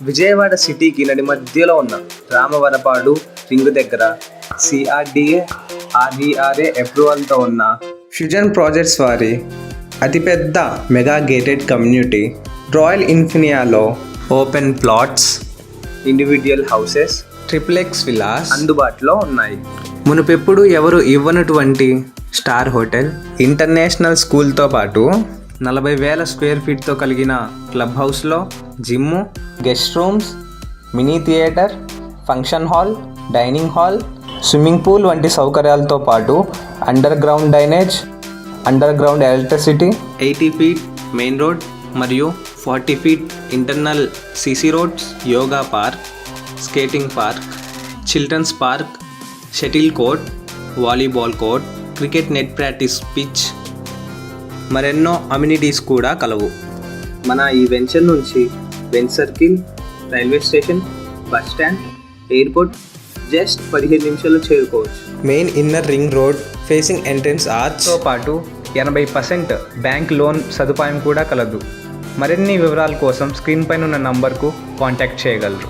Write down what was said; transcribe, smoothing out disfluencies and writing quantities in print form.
విజయవాడ సిటీకి నడి మధ్యలో ఉన్న రామవరపాడు రింగు దగ్గర CRDA RERA అప్రూవల్తో ఉన్న ఫ్యూజన్ ప్రాజెక్ట్స్ వారి అతిపెద్ద మెగా గేటెడ్ కమ్యూనిటీ రాయల్ ఇన్ఫినియాలో open plots, individual houses, triplex villas అందుబాటులో ఉన్నాయి. మునుపెప్పుడు ఎవరు ఇవ్వనటువంటి స్టార్ హోటల్, ఇంటర్నేషనల్ స్కూల్తో పాటు 40,000 స్క్వేర్ ఫీట్తో కలిగిన క్లబ్ హౌస్లో gym, guest rooms, mini theatre, function hall, dining hall, swimming pool వంటి సౌకర్యాలతో పాటు underground drainage, underground electricity, 80 feet main road మరియు 40 feet internal CC roads, yoga park, skating park, children's park, shuttle court, volleyball court, cricket net practice pitch, మరెన్నో amenities కూడా కలవు. మన ఈ venture నుంచి Benz circle, railway station, bus stand, airport just 15 నిమిషాల్లో చేరుకోవచ్చు. Main inner ring road facing entrance ఆర్చ్తో పాటు 80% బ్యాంక్ లోన్ సదుపాయం కూడా కలదు. మరిన్ని వివరాల కోసం స్క్రీన్ పైన ఉన్న నంబర్కు కాంటాక్ట్ చేయగలరు.